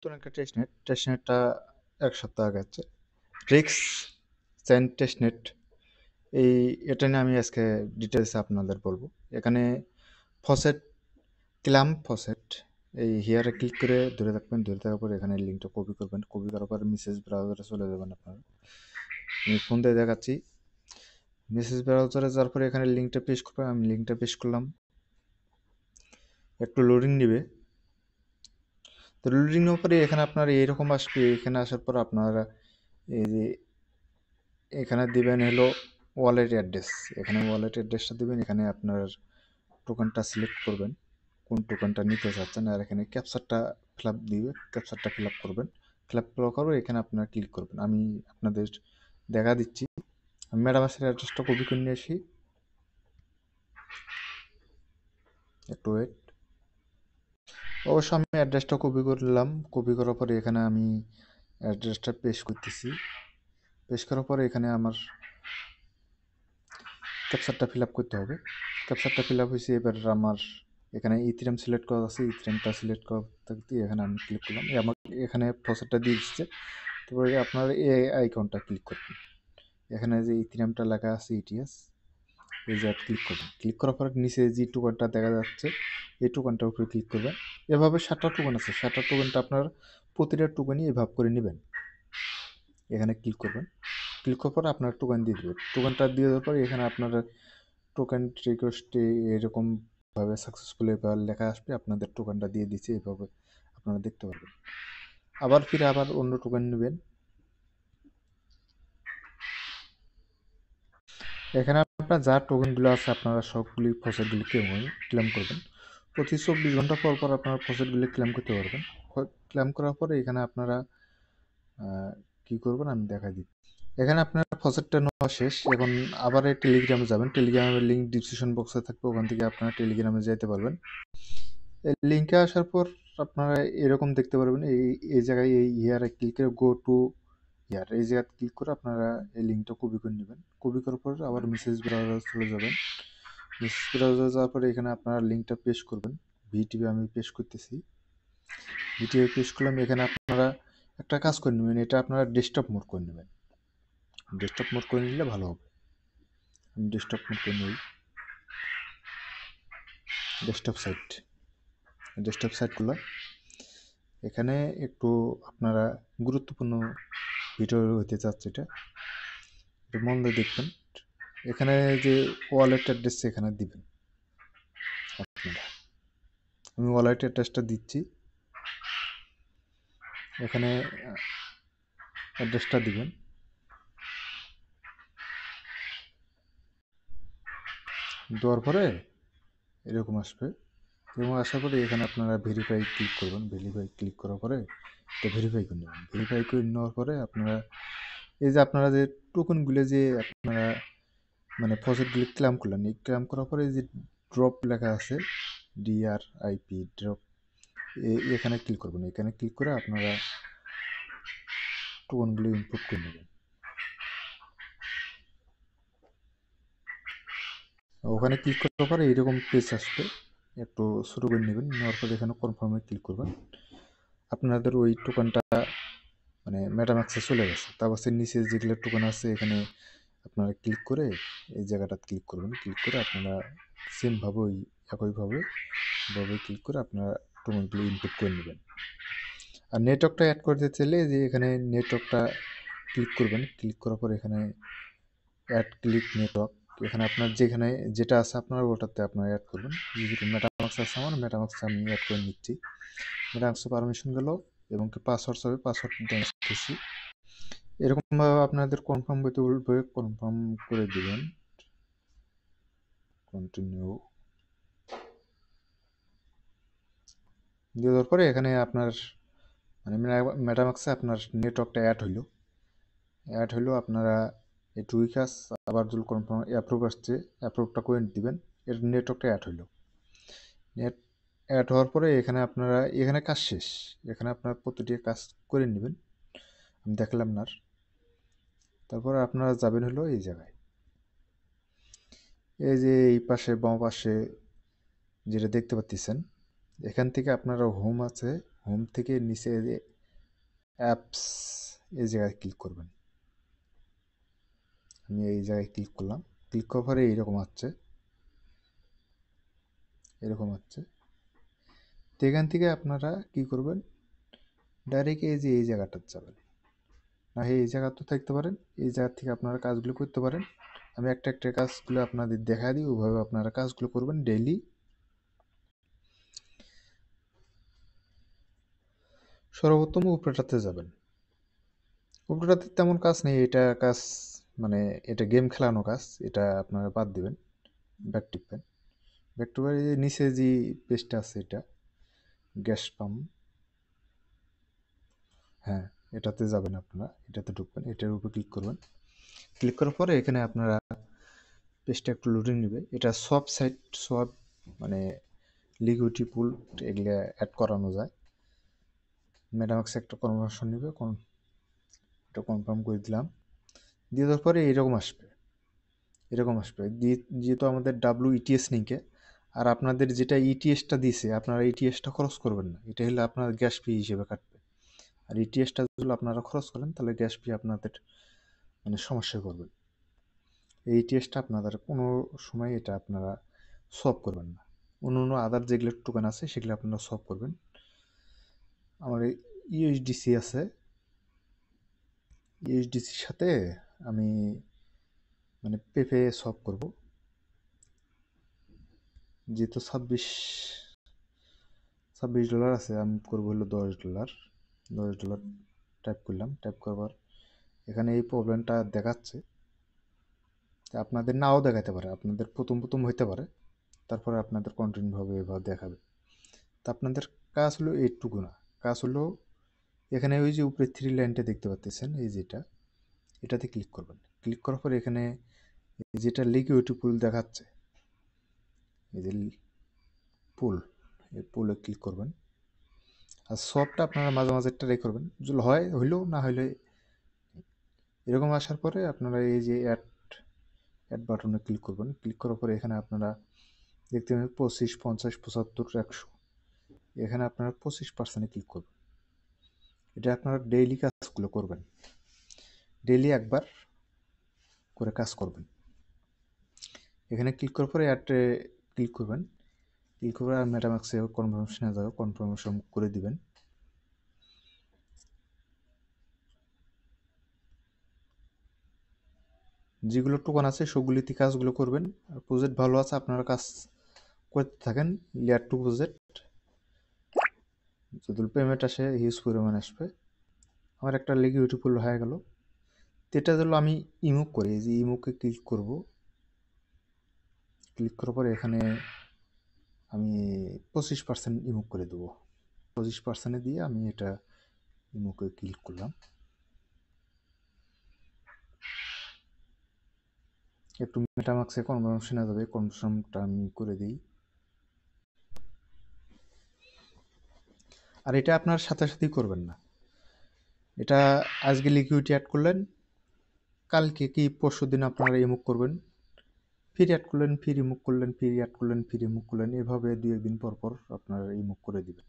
নতুন একটা টেস্টনেটটা 1 সপ্তাহ আগে আছে। ট্রিক্স সেন্ড টেস্টনেট এই এটা নিয়ে আমি আজকে ডিটেলসে আপনাদের বলবো। এখানে ফসেট ক্ল্যাম্প ফসেট এই হিয়ারে ক্লিক করে ধরে থাকবেন, ধরে থাকার পর এখানে লিঙ্কটা কপি করবেন, কপি করার পর মেসেজ ব্রাউজারে চলে যাবেন। আপনারা আমি ফোন দিয়ে দেখাচ্ছি। মেসেজ ব্রাউজারে যাওয়ার পরে এখানে লিঙ্কটা পেস্ট করবেন। আমি লিঙ্কটা পেস্ট করলাম, একটু লোডিং নেবে। তো লোডিং নেওয়ার পরে এখানে আপনার এইরকম আসবে। এখানে আসার পর আপনারা এই যে এখানে দিবেন হলো ওয়ালেট অ্যাড্রেস। এখানে ওয়ালেট অ্যাড্রেসটা দিবেন, এখানে আপনার টোকেনটা সিলেক্ট করবেন, কোন টোকেনটা নিতে চাচ্ছেন। আর এখানে ক্যাপচারটা ফিল আপ দিবে, ক্যাপচারটা ফিল আপ করবেন। ফিল আপ করার পর এখানে আপনারা ক্লিক করবেন। আমি আপনাদের দেখা দিচ্ছি। আমি মেটামাস্কের অ্যাড্রেসটা কপি করে নিয়ে আসি, একটু ওয়েট। অবশ্য আমি অ্যাড্রেসটা কপি করলাম, কপি করার পরে এখানে আমি অ্যাড্রেসটা পেস্ট করতেছি। পেস্ট করার পরে এখানে আমার ক্যাপচারটা ফিল আপ করতে হবে। ক্যাপচারটা ফিল আপ হয়েছে। এবার আমার এখানে ইথিরিয়াম সিলেক্ট করা আছে, ইথিরিয়ামটা সিলেক্ট করতে এখানে আমি ক্লিক করলাম। আমার এখানে প্রসেসটা দিয়ে দিচ্ছে। তারপরে আপনার এই আইকনটা ক্লিক করবেন। এখানে যে ইথিরিয়ামটা লেখা আছে ইটিএস, এই যে ক্লিক করবেন। ক্লিক করার পর নিচে যে টোকেনটা দেখা যাচ্ছে এই টোকেনটার উপরে ক্লিক করবেন। এভাবে 7টা টোকেন আছে, 7টা টোকেনটা আপনার প্রতিটা টোকেনই এভাবে করে নেবেন। এখানে ক্লিক করবেন। ক্লিক করার পর আপনার টোকেন দিয়ে দেবেন। টোকেনটা দিয়ে দেওয়ার পর এখানে আপনার টোকেন রিকোয়েস্টে এরকমভাবে সাকসেসফুলি লেখা আসবে, আপনাদের টোকেনটা দিয়ে দিচ্ছে। এইভাবে আপনারা দেখতে পারবেন। আবার ফিরে আবার অন্য টোকেন নেবেন। এখানে আপনার যা টোকেনগুলো আছে আপনারা সবগুলি ফসেটগুলি ক্লেম করবেন। প্রতি 24 ঘন্টা পর পর আপনারা ফসেটগুলি ক্লেম করতে পারবেন। ক্লেম করার পরে এখানে আপনারা কি করবেন আমি দেখা দিই। এখানে আপনার ফসেটটা নেওয়া শেষ। এখন আবার এই টেলিগ্রামে যাবেন। টেলিগ্রামের লিঙ্ক ডিসক্রিপশন বক্সে থাকবে, ওখান থেকে আপনারা টেলিগ্রামে যেতে পারবেন। এই লিঙ্কে আসার পর আপনারা এরকম দেখতে পারবেন। এই জায়গায় এই ইয়ারে ক্লিক করে গো টু ইয়ার এই জায়গায় ক্লিক করে আপনারা এই লিঙ্কটা কপি করে নেবেন। কপি করার পর আবার মেসেজ ব্রাউজার চলে যাবেন। মেসেজ ব্রাউজার যাওয়ার পরে এখানে আপনারা লিঙ্কটা পেস্ট করবেন। ভিটিপি আমি পেস্ট করতেছি। ভিটিপি পেস্ট করলাম। এখানে আপনারা একটা কাজ করে নেবেন, এটা আপনারা ডেস্কটপ মোড করে নেবেন। ডেস্কটপ মোড করে নিলে ভালো হবে। আমি ডেস্কটপ মোড করে নিই। ডেস্কটপ সাইটগুলো এখানে একটু আপনারা গুরুত্বপূর্ণ ভিডিও হতে চাচ্ছে, এটা মন দিয়ে দেখবেন। এখানে যে ওয়ালেট অ্যাড্রেস এখানে দিবেন আপনারা। আমি ওয়ালেট অ্যাড্রেসটা দিচ্ছি, এখানে অ্যাড্রেসটা দিবেন। দেওয়ার পরে এরকম আসবে। এবং আসার পরে এখানে আপনারা ভেরিফাই ক্লিক করবেন। ভেরিফাই ক্লিক করার পরে এটা ভেরিফাই করে নেবেন। ভেরিফাই করে নেওয়ার পরে আপনারা এই যে আপনারা যে টোকেনগুলো যে আপনারা মানে ফসেটগুলি ক্লেম করলেন, এই ক্লেম করার পরে যে ড্রপ লেখা আছে ডিআরআইপি ড্রপ, এখানে ক্লিক করবেন। এখানে ক্লিক করে আপনারা টোকেনগুলো ইনপুট করে নেবেন। ওখানে ক্লিক করার পরে এইরকম পেজ আসবে, একটু শুরু করে নেবেন। নেওয়ার পরে এখানে কনফার্মে ক্লিক করবেন। আপনাদের ওই টোকেনটা মানে মেটামাক্সে চলে গেছে। তারপর নিচে যেগুলো টোকেন আছে এখানে আপনারা ক্লিক করে এই জায়গাটা ক্লিক করবেন। ক্লিক করে আপনারা সেমভাবে ওই একইভাবে ক্লিক করে আপনারা টোকেনগুলো ইনপুট করে নেবেন। আর নেটওয়ার্কটা অ্যাড করতে চাইলে যে এখানে নেটওয়ার্কটা ক্লিক করবেন। ক্লিক করার পর এখানে অ্যাড ক্লিক নেটওয়ার্ক, এখানে আপনার যেখানে যেটা আছে আপনার ওটাতে আপনারা অ্যাড করবেন। যেহেতু মেটামাক্স আছে আমার, মেটামাক্স আমি অ্যাড করে নিচ্ছি। মেটামাক্সে পারমিশন গেল এবং কি পাসওয়ার্ড হবে, পাসওয়ার্ড দিচ্ছি। এরকমভাবে আপনাদের কনফার্ম হতে বলবে, কনফার্ম করে দিবেন। কন্টিনিউ দিয়ে দেওয়ার পরে এখানে আপনার মানে মেটামাক্সে আপনার নেটওয়ার্কটা অ্যাড হইলো। আপনারা এই টু উইকাস আবার যদি কনফার্ম অ্যাপ্রুভ আসছে, অ্যাপ্রুভটা করে দিবেন। এর নেটওয়ার্কটা অ্যাড হইলো। নেট অ্যাড হওয়ার পরে এখানে আপনারা এখানে কাজ শেষ। এখানে আপনারা প্রতিটি কাজ করে নেবেন, আমি দেখলাম না। তারপর আপনারা যাবেন হলো এই জায়গায়, এই যে এই পাশে বাম পাশে যেটা দেখতে পাচ্ছেন, এখান থেকে আপনারা হোম আছে, হোম থেকে নিচে অ্যাপস এই জায়গায় ক্লিক করবেন। আমি এই জায়গায় ক্লিক করলাম, ক্লিক করার পরে এরকম হচ্ছে, তো এখান থেকে আপনারা কি করবেন, ডাইরেক্ট এই জায়গাটা যাবেন, না এই জায়গাতে থাকতে পারেন, এই জায়গা থেকে আপনারা কাজগুলো করতে পারেন। আমি একটা একটা কাজগুলো আপনাদের দেখা দিই, ওইভাবে আপনারা কাজগুলো করবেন ডেইলি। সর্বপ্রথম উপরেটাতে যাবেন, উপরেটাতে তেমন কাজ নেই, এটা কাজ মানে এটা গেম খেলানো কাজ, এটা আপনারা বাদ দিবেন, ব্যাক টিপবেন, ব্যাক টিপে নিচে যে পেজটা আছে এটা গ্যাস পাম্প, হ্যাঁ এটাতে যাবেন, আপনারা এটাতে ঢুকবেন, এটার উপর ক্লিক করবেন, ক্লিক করার পরে এখানে আপনারা পেজটা একটু লোডিং নেবে, এটা সব সাইট সব মানে লিকুইডিটি পুল এগুলো অ্যাড করানো যায়। মেটামাক্সে একটা কনভার্সন নেবে, এটা কনফার্ম করে দিলাম, দিয়ে দেওয়ার পরে এরকম আসবে যেহেতু আমাদের ইটিএস নিকে, আর আপনাদের যেটা ইটিএসটা দিয়েছে আপনারা ইটিএসটা খরচ করবেন না, এটা হলে আপনার গ্যাস ফি হিসেবে কাটবে, আর ইটিএসটা যদি আপনারা খরচ করেন তাহলে গ্যাস ফি আপনাদের মানে সমস্যা করবেন। এই ইটিএসটা আপনাদের কোনো সময় এটা আপনারা সলভ করবেন না, অন্য আদার যেগুলো টোকেন আছে সেগুলো আপনারা সলভ করবেন। আমার ইউএসডিসি আছে, ইউএসডিসির সাথে আমি মানে পেপে সলভ করব, যেহেতু $26 আছে, আমি করবো হলো $10 টাইপ করলাম, টাইপ করবার এখানে এই প্রবলেমটা দেখাচ্ছে, আপনাদের নাও দেখাতে পারে, আপনাদের প্রথম হইতে পারে, তারপরে আপনাদের কন্টিনিউভাবে এভাবে দেখাবে। তা আপনাদের কাজ হলো এইটুকু না, কাজ হলো এখানে ওই যে উপরে 3 লাইনটা দেখতে পাচ্ছেন, এই যেটা এটাতে ক্লিক করবেন, ক্লিক করার পরে এখানে যেটা লিকুইডিটি পুল দেখাচ্ছে, এই যে পুল, এই পুলে ক্লিক করবেন, আর সবটা আপনারা মাঝে মাঝে ট্রাই করবেন, যদি হইলেও না হইলে এরকম আসার পরে আপনারা এই যে অ্যাড বাটনে ক্লিক করবেন, ক্লিক করার পরে এখানে আপনারা দেখতে পাবেন 25, 50, 75, 100, এখানে আপনারা 25% ক্লিক করবেন। এটা আপনারা ডেইলি কাজগুলো করবেন, ডেইলি একবার করে কাজ করবেন। এখানে ক্লিক করার পরে অ্যাডে ক্লিক করবেন, ক্লিক করে মেটামাক্সে কনফার্মেশনে যাবে, কনফার্মেশন করে দিবেন। যেগুলো টোকন আছে সবগুলিতে কাজগুলো করবেন, আর প্রজেক্ট ভালো আছে আপনারা কাজ করতে থাকেন, লেয়ার 2 প্রজেক্ট যদি পেমেন্ট আসে হিউজ পরিমাণ আসবে। আমার একটা লিকুইডিটি পুল হয়ে গেল, এটা হলো আমি ইমুক করি, এই যে ইমুকে ক্লিক করব, ক্লিক করার পরে এখানে আমি 25% ইমুক করে দেবো, 25% দিয়ে আমি এটা ইমুকে ক্লিক করলাম, একটু মেটামাক্সে কনফার্মেশনে যাবে, কনফার্মটা আমি করে দিই। আর এটা আপনার সাথে সাথেই করবেন না, এটা আজকে লিকুইডিটি অ্যাড করলেন, কালকে কি পরশু দিন আপনারা ইমুক করবেন, ফির অ্যাড করলেন, ফির রিমুভ করলেন, ফির অ্যাড করলেন, ফির রিমুভ করলেন, এভাবে 2-1 দিন পর পর আপনারা রিমুভ করে দিবেন,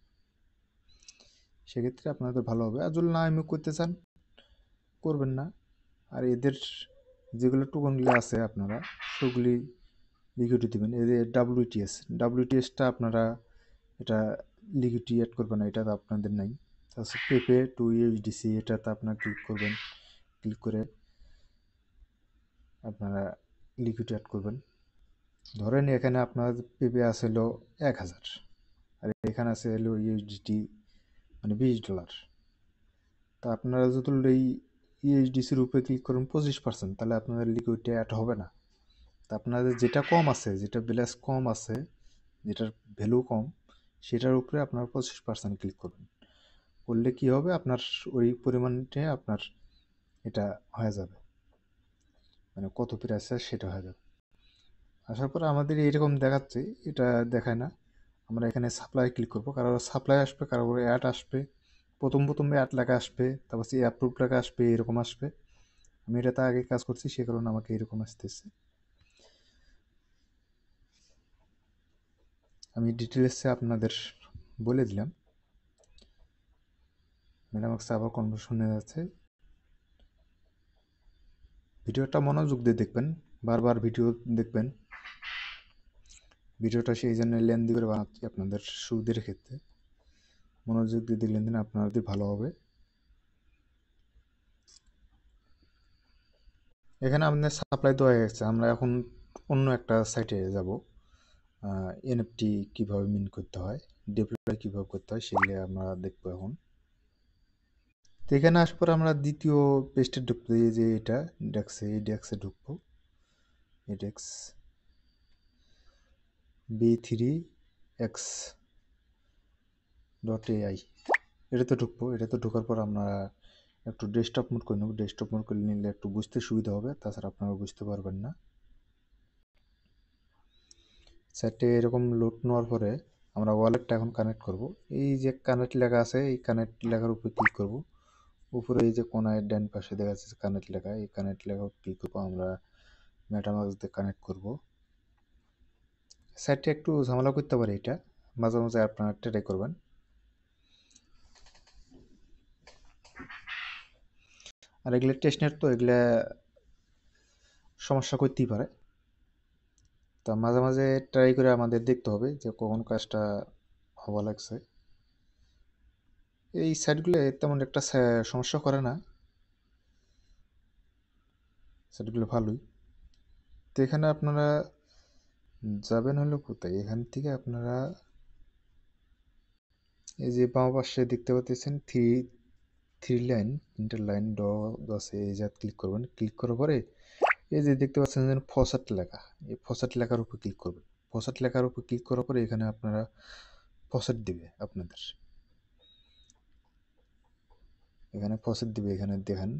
সেক্ষেত্রে আপনাদের ভালো হবে। আর যদি না রিমুভ করতে চান করবেন না। আর এদের যেগুলো টোকনগুলো আছে আপনারা সেগুলি লিকুইডিটি দিবেন, এই যে ডাব্লিউটিএসটা আপনারা এটা লিকুইডিটি অ্যাড করবেন না, এটা তো আপনাদের নাই। তাছাড়া পেপে টু ইউএসডিসি এটাতে আপনারা ক্লিক করবেন, ক্লিক করে আপনারা লিকুইডিটি অ্যাড করবেন। ধরেন এখানে আপনার পেপে আছে হলো 1000, আর এখানে আছে হলো ইউএসডিটি মানে $20, তা আপনারা যদি এই ইউএসডিসির উপরে ক্লিক করেন 25%, তাহলে আপনাদের লিকুইডিটি অ্যাড হবে না। তা আপনাদের যেটা কম আছে, যেটা ব্যালেন্স কম আছে, যেটার ভ্যালু কম, সেটার উপরে আপনার 25% ক্লিক করবেন, করলে কি হবে আপনার ওই পরিমাণে আপনার এটা হয়ে যাবে, মানে কত প্রাইস আছে সেটা হয়ে যাবে। আসার পরে আমাদের এইরকম দেখাচ্ছে, এটা দেখায় না, আমরা এখানে সাপ্লাই ক্লিক করবো, কারো সাপ্লাই আসবে, কারো অ্যাড আসবে, প্রথম অ্যাড লেখা আসবে, তারপর সে অ্যাপ্রুভ লেখা আসবে, এরকম আসবে। আমি এটাতে আগে কাজ করছি সে কারণে আমাকে এরকম আসতেছে। আমি ডিটেলসে আপনাদের বলে দিলাম। মেটামাক্সে আবার কনভার্সন হয়ে যাচ্ছে। ভিডিওটা মনোযোগ দিয়ে দেখবেন, বারবার ভিডিও দেখবেন। ভিডিওটা সেই জন্য লেন্দি করে বানাচ্ছি আপনাদের সুবিধার ক্ষেত্রে। মনোযোগ দিয়ে দেখলেন দিন আপনাদের ভালো হবে। এখানে আমাদের সাপ্লাই দেওয়া হয়ে গেছে। আমরা এখন অন্য একটা সাইটে যাব। এনএফটি কীভাবে মিন করতে হয়, ডিপ্লয় কীভাবে করতে হয় সেগুলো আমরা দেখবো এখন। তো এখানে আসার পর আমরা দ্বিতীয় পেজটা ঢুকবো, এই যে এটা ডেক্সে, এই ডেক্সে ঢুকবো। এই ডেক্স b3x.ai এটাতে ঢুকবো। এটাতে ঢোকার পর আমরা একটু ডেস্কটপ মোড করে নেব। ডেস্কটপ মোড করে নিলে একটু বুঝতে সুবিধা হবে, তাছাড়া আপনারা বুঝতে পারবেন না। সাইটে এরকম লোড নেওয়ার পরে আমরা ওয়ালেটটা এখন কানেক্ট করব। এই যে কানেক্ট লেখা আছে, এই কানেক্ট লেখার উপরে ক্লিক করব। উপরে এই যে কোনায় ডান পাশে দেখা যাচ্ছে কানেক্ট লেখা, এই কানেক্ট লেখার উপর ক্লিক করবো। আমরা মেটামাস্ক দিয়ে কানেক্ট করব। সাইটটা একটু ঝামেলা করতে পারে, এটা মাঝে মাঝে আপনারা ট্রাই করবেন। আর এগুলো টেস্টনেট, তো এগুলা সমস্যা করতেই পারে। তা মাঝে মাঝে ট্রাই করে আমাদের দেখতে হবে যে কখন কাজটা হওয়া লাগছে। এই সাইটগুলো তেমন একটা সমস্যা করে না, সাইটগুলো ভালোই। তো এখানে আপনারা যাবেন হলো কোথায়, এখান থেকে আপনারা এই যে বাম পাশে দেখতে পাচ্ছেন থ্রি লাইন, তিনটা লাইন ড আছে, এই জাত ক্লিক করবেন। ক্লিক করার পরে এই যে দেখতে পাচ্ছেন যে ফসাট লেখা, এই ফসাট লেখার উপর ক্লিক করবেন। ফসাট লেখার উপর ক্লিক করার পরে এখানে আপনারা ফসাট দিবে আপনাদের, এখানে ফসেট দিবে। এখানে দেখেন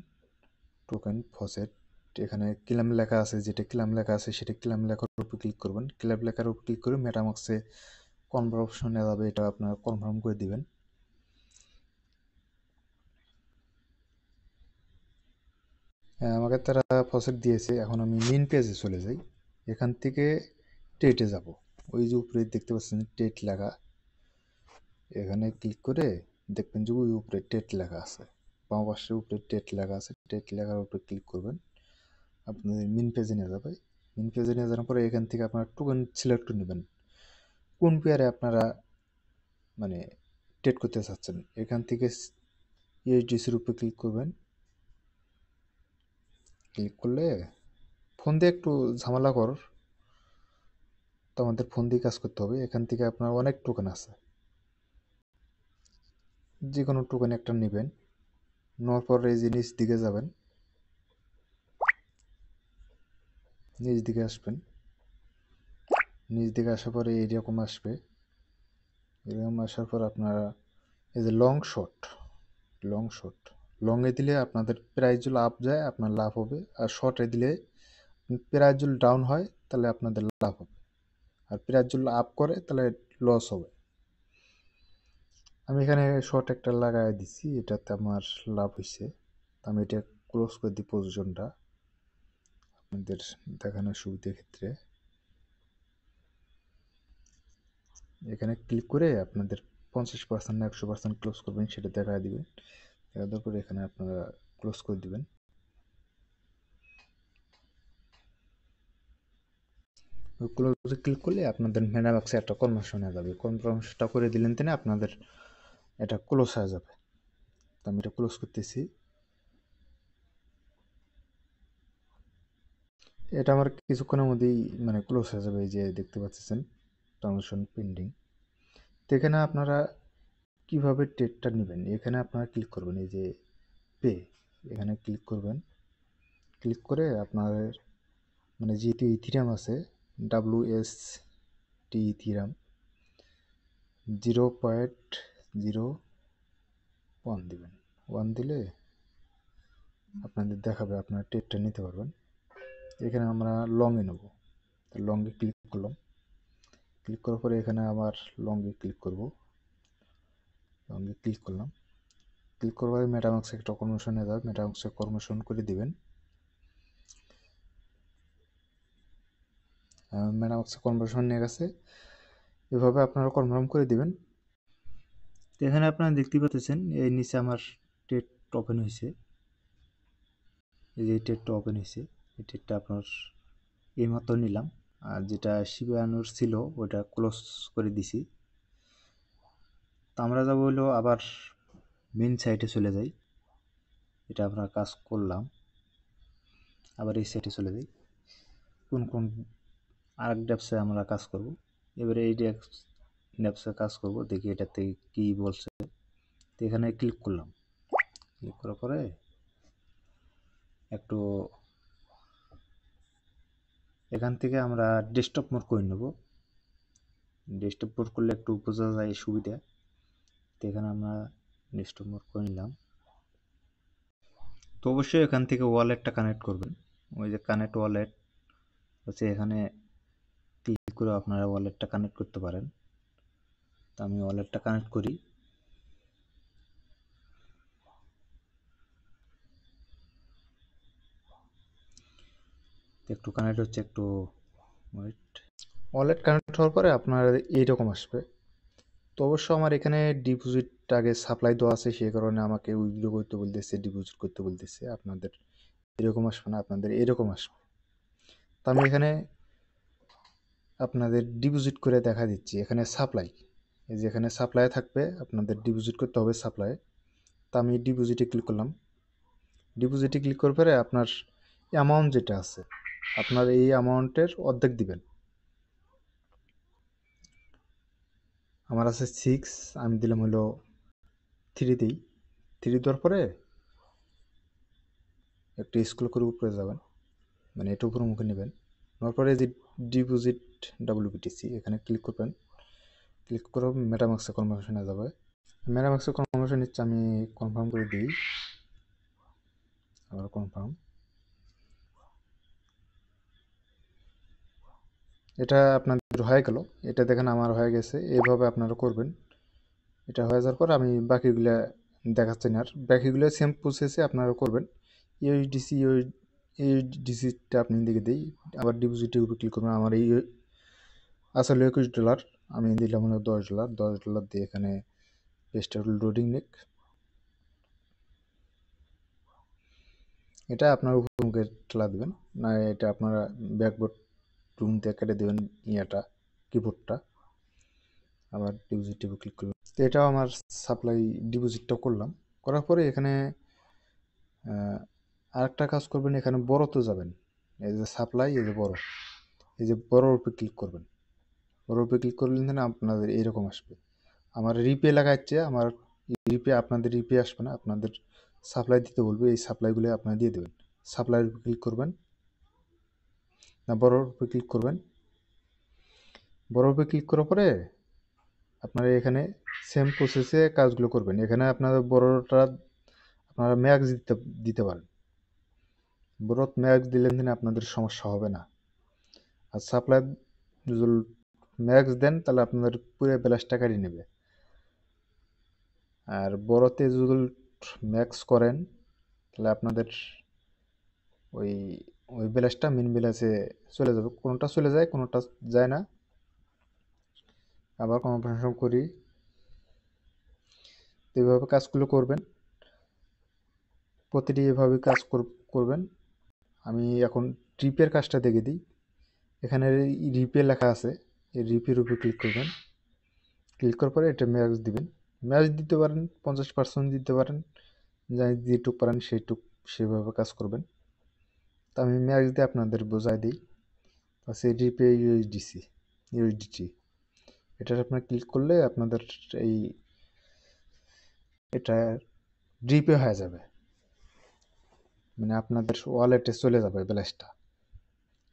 টোকেন ফসেট, এখানে ক্লেম লেখা আছে, যেটা ক্লেম লেখা আছে সেটা ক্লেম লেখার উপর ক্লিক করবেন। ক্লেম লেখার উপর ক্লিক করে মেটামাক্সে কনফার্ম অপশনে যাবে, এটা আপনারা কনফার্ম করে দিবেন। আমাকে তারা ফসেট দিয়েছে, এখন আমি মেইন পেজে চলে যাই। এখান থেকে টেটে যাব। ওই যে উপরে দেখতে পাচ্ছেন টেট লেখা, এখানে ক্লিক করে দেখবেন যে ওই উপরে টেট লেখা আছে, বাম পাশের উপরে টেট লেখা আছে। টেট লেখার উপরে ক্লিক করবেন, আপনাদের মেইন পেজে নিয়ে যাবে। মেইন পেজে নিয়ে যাওয়ার পরে এখান থেকে আপনারা টোকেন সিলেক্ট করে নেবেন, কোন পেয়ারে আপনারা মানে ট্রেড করতে চাচ্ছেন। এখান থেকে ইউএসডিসির উপরে ক্লিক করবেন। ক্লিক করলে ফোন দিয়ে একটু ঝামেলা কর, তো আমাদের ফোন দিয়ে কাজ করতে হবে। এখান থেকে আপনার অনেক টোকেন আছে, যে কোনো টোকেন একটা নেবেন। নেওয়ার পর এই যে নিচ দিকে যাবেন, নিচ দিকে আসবেন। নিচ দিকে আসার পরে এইরকম আসবে। এরকম আসার পর আপনারা এই যে লং শর্ট, লংয়ে দিলে আপনাদের প্রাইস যদি আপ যায় আপনার লাভ হবে, আর শর্টে দিলে প্রাইস যদি ডাউন হয় তাহলে আপনাদের লাভ হবে, আর প্রাইস যদি আপ করে তাহলে লস হবে। আমি এখানে শর্ট একটা লাগাই দিছি, এটাতে আমার লাভ হয়েছে। আমি এটা ক্লোজ করে দিই পজিশনটা আপনাদের দেখানোর সুবিধার ক্ষেত্রে। এখানে ক্লিক করে আপনাদের 50% না 100% ক্লোজ করবেন সেটা দেখা দিবেন। দেখা দেওয়ার পরে এখানে আপনারা ক্লোজ করে দিবেন। ক্লোজে ক্লিক করলে আপনাদের মেটামাক্সে একটা কনভার্সন হয়ে যাবে। কনভার্সনটা করে দিলেন তিনি আপনাদের এটা ক্লোজ হয়ে যাবে। তো আমি এটা ক্লোজ করতেছি। এটা আমার কিছুক্ষণের মধ্যেই মানে ক্লোজ হয়ে যাবে। এই যে দেখতে পাচ্ছেন ট্রানজাকশন পেন্ডিং। তো এখানে আপনারা কিভাবে ট্রেডটা নেবেন, এখানে আপনারা ক্লিক করবেন, এই যে পে, এখানে ক্লিক করবেন। ক্লিক করে আপনাদের মানে যেহেতু ইথিরাম আছে, WST ইথিরাম 0.01 দিবেন। 1 দিলে আপনাদের দেখাবে, আপনারা ট্রেডটা নিতে পারবেন। এখানে আমরা লংয়ে নেব, লংয়ে ক্লিক করলাম। ক্লিক করার পরে এখানে আবার লংয়ে ক্লিক করব, লংয়ে ক্লিক করলাম। ক্লিক করার পরে মেটামাক্সে একটা কনভার্সন হয়ে যাবে, মেটামাক্সে কনভার্সন করে দিবেন। মেটামাক্সে কনভার্সন নিয়ে গেছে, এভাবে আপনারা কনফার্ম করে দিবেন। তো এখানে আপনারা দেখতে পাচ্ছেন এই নিচে আমার টেট ওপেন হয়েছে, এই যে টেটটা ওপেন হয়েছে, এই টেটটা আপনার এইমাত্র নিলাম। আর যেটা শিবানুর ছিল ওটা ক্লোজ করে দিছি। তো আমরা যাবো হলো আবার মেন সাইটে চলে যাই। এটা আমরা কাজ করলাম, আবার এই সাইটে চলে যাই। কোন কোন আরেক ড্যাপসে আমরা কাজ করব। এবারে এই ড্যাপসে কাজ করব, দেখি এটাতে কি বলছে। তো এখানে ক্লিক করলাম, ক্লিক করার পরে একটু এখান থেকে আমরা ডেস্কটপ মোড করে নেব। ডেস্কটপ মোড করলে একটু বোঝা যায় সুবিধা। তো এখানে আমরা ডেস্কটপ মোড করে নিলাম। তো অবশ্যই এখান থেকে ওয়ালেটটা কানেক্ট করবেন। ওই যে কানেক্ট ওয়ালেট হচ্ছে, এখানে ক্লিক করে আপনারা ওয়ালেটটা কানেক্ট করতে পারেন। তো আমি ওয়ালেটটা কানেক্ট করি। একটু কানেক্ট হচ্ছে, একটু ওয়েট। ওয়ালেট কানেক্ট হওয়ার পরে আপনার এইরকম আসবে। তো অবশ্য আমার এখানে ডিপোজিট আগে সাপ্লাই দেওয়া আছে, সেই কারণে আমাকে উইথড্র করতে বলতেছে, ডিপোজিট করতে বলতেছে। আপনাদের এরকম আসবে না, আপনাদের এরকম আসবে। তো আমি এখানে আপনাদের ডিপোজিট করে দেখা দিচ্ছি। এখানে সাপ্লাই, এই যে এখানে সাপ্লাই থাকবে, আপনাদের ডিপোজিট করতে হবে সাপ্লাই। তো আমি ডিপোজিটে ক্লিক করলাম। ডিপোজিটে ক্লিক করার পরে আপনার অ্যামাউন্ট যেটা আছে, আপনার এই অ্যামাউন্টের অর্ধেক দিবেন। আমার আছে 6, আমি দিলাম হলো 3 দিই। 3 দেওয়ার পরে একটু স্ক্রল করে উপরে যাবেন, মানে এটা উপরে মুখে নেবেন। নেওয়ার পরে যে ডিপোজিট WBTC এখানে ক্লিক করবেন। ক্লিক করে মেটামাক্সে কনফার্মেশনে যাবে। মেটামাক্সে কনফার্মেশন নিচ্ছে, আমি কনফার্ম করে দিই। আবার কনফার্ম। এটা আপনাদের হয়ে গেল, এটা দেখেন আমার হয়ে গেছে। এইভাবে আপনারা করবেন। এটা হয়ে যাওয়ার পর আমি বাকিগুলো দেখাচ্ছি না, আর বাকিগুলো সেম প্রসেসে আপনারা করবেন। ইউএসডিসি ইউএসডিসিটা আপনি দেখে দিই। আবার ডিপোজিটের উপর ক্লিক করবেন। আমার এই আসলে $21, আমি দিলাম হলো $10। $10 দিয়ে এখানে পেজটা লোডিং নিক। এটা আপনার উপর মুখে ঠেলা দেবেন, না এটা আপনারা ব্যাকবোর্ড রুম দিয়ে কেটে দেবেন ইয়াটা, কিবোর্ডটা। আবার ডিপোজিটে ক্লিক করলাম। তো এটাও আমার সাপ্লাই ডিপোজিটটা করলাম। করার পরে এখানে আরেকটা কাজ করবেন, এখানে বড়তে যাবেন। এই যে সাপ্লাই, এই যে বড়, এই যে বড়োর উপরে ক্লিক করবেন। বড়োর উপরে ক্লিক করলে না আপনাদের এইরকম আসবে। আমার রিপে লাগাচ্ছে, আমার রিপে, আপনাদের রিপে আসবে না, আপনাদের সাপ্লাই দিতে বলবে। এই সাপ্লাইগুলো আপনারা দিয়ে দেবেন। সাপ্লাইয়ের উপর ক্লিক করবেন, না বড়োর উপরে ক্লিক করবেন। বড়োর উপরে ক্লিক করার পরে আপনারা এখানে সেম প্রসেসে কাজগুলো করবেন। এখানে আপনাদের বড়োটা আপনারা ম্যাক্স দিতে পারেন। বড় ম্যাক্স দিলে দিন আপনাদের সমস্যা হবে না। আর সাপ্লাই যদি ম্যাক্স দেন তাহলে আপনাদের পুরো ব্যালেন্সটা কাটিয়ে নেবে। আর বড়তে যদি ম্যাক্স করেন তাহলে আপনাদের ওই ওই ব্যালেন্সটা মিন ব্যালেন্সে চলে যাবে। কোনোটা চলে যায়, কোনোটা যায় না। আবার কনফার্মেশন করি। এইভাবে কাজগুলো করবেন, প্রতিটি এভাবে কাজ করবেন। আমি এখন ট্রিপের কাজটা দেখে দিই। এখানে রিপে লেখা আছে, এই রিপের উপরে ক্লিক করবেন। ক্লিক করার পরে এটা ম্যাক্স দিবেন। ম্যাক্স দিতে পারেন, 50% দিতে পারেন, যাই যেটুক পারেন সেইটুক সেভাবে কাজ করবেন। তা আমি ম্যাক্স দিয়ে আপনাদের বোঝাই দিই। আছে রিপে ইউএসডিটি, এটার আপনার ক্লিক করলে আপনাদের এই এটা রিপে হয়ে যাবে, মানে আপনাদের ওয়ালেটে চলে যাবে ব্যালেন্সটা।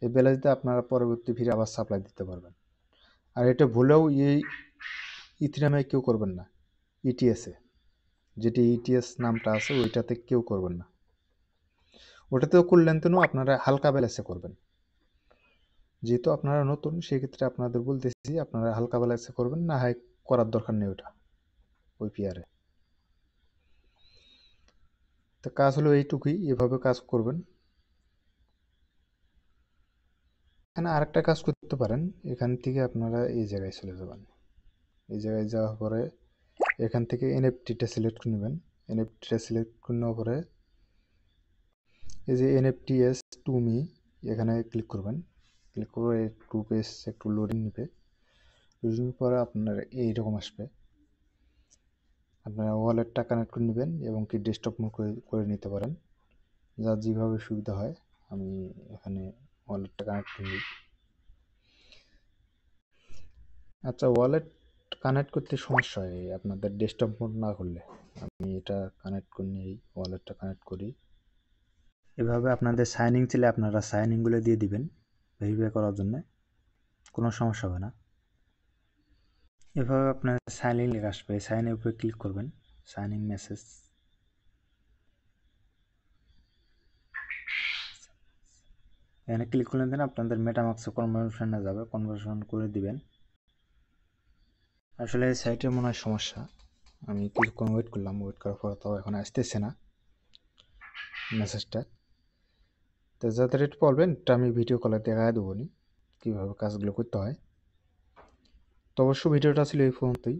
এই ব্যালেন্স দিয়ে আপনারা পরবর্তী ফিরে আবার সাপ্লাই দিতে পারবেন। আর এটা ভুলেও এই ইথিরিয়ামে কেউ করবেন না, ইটিএসে, যেটি ইটিএস নামটা আছে ওইটাতে কেউ করবেন না। ওটাতেও করলেন তো আপনারা হালকা ব্যালেন্সে করবেন। যেহেতু আপনারা নতুন, সেক্ষেত্রে আপনাদের বলতেছি আপনারা হালকা ব্যালেন্সে করবেন, না হয় করার দরকার নেই ওটা ওই পিয়ারে। তো কাজ হলো এইটুকুই, এভাবে কাজ করবেন। এখানে আরেকটা কাজ করতে পারেন, এখান থেকে আপনারা এই জায়গায় চলে যাবেন। এই জায়গায় যাওয়ার পরে এখান থেকে এনএফটিটা সিলেক্ট করে নেবেন। এনএফটিটা সিলেক্ট করার পরে এই যে এনএফটিএস টু মি এখানে ক্লিক করবেন। ক্লিক করে টু পেজ একটু লোডিং নেবে। লোডিং পরে আপনার এইরকম আসবে। আপনারা ওয়ালেটটা কানেক্ট করে নেবেন এবং কি ডেস্কটপ মোড করে নিতে পারেন, যার যেভাবে সুবিধা হয়। আমি এখানে ওয়ালেটটা কানেক্ট করে নিই। আচ্ছা, ওয়ালেট কানেক্ট করতে সমস্যা হয় আপনাদের ডেস্কটপ মোড না করলে। আমি এটা কানেক্ট করে নিই, ওয়ালেটটা কানেক্ট করি। এভাবে আপনাদের সাইনিং চাইলে আপনারা সাইনিংগুলো দিয়ে দিবেন ভেরিফাই করার জন্য, কোনো সমস্যা হবে না। এভাবে আপনার সাইনিং লেখা আসবে, সাইনের উপরে ক্লিক করবেন, সাইনিং মেসেজ। এখানে ক্লিক করলে দেন আপনাদের মেটামাক্সে কনভার্সনে যাবে, কনভার্সন করে দিবেন। আসলে সাইটের মনে হয় সমস্যা, আমি কিছুক্ষণ ওয়েট করলাম, ওয়েট করার পর তো এখন আসতেছে না মেসেজটা। তো যাদের একটু বলবেন এটা আমি ভিডিও কলে দেখা দেবো নি কীভাবে কাজগুলো করতে হয়। তো অবশ্য ভিডিওটা ছিল এই পর্যন্তই।